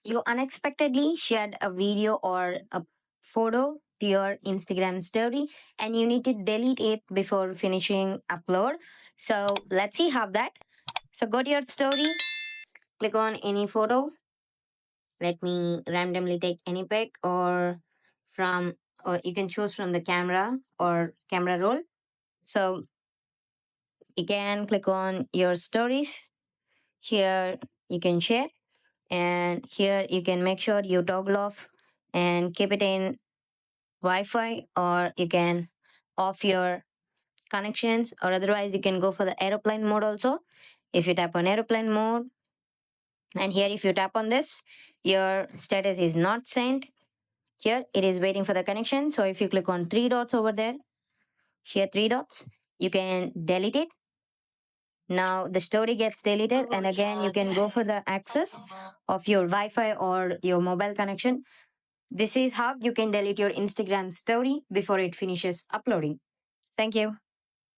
You unexpectedly shared a video or a photo to your Instagram story and you need to delete it before finishing upload. So let's see how that. So go to your story, click on any photo. Let me randomly take any pic or you can choose from the camera or camera roll. So you can click on your stories. Here you can share and here you can make sure you toggle off and keep it in Wi-Fi, or you can off your connections, or otherwise you can go for the aeroplane mode also. If you tap on aeroplane mode, and here if you tap on this, your status is not sent. Here it is waiting for the connection. So if you click on three dots over there, here three dots, you can delete it. Now the story gets deleted, and again you can go for the access of your Wi-Fi or your mobile connection. This is how you can delete your Instagram story before it finishes uploading. Thank you.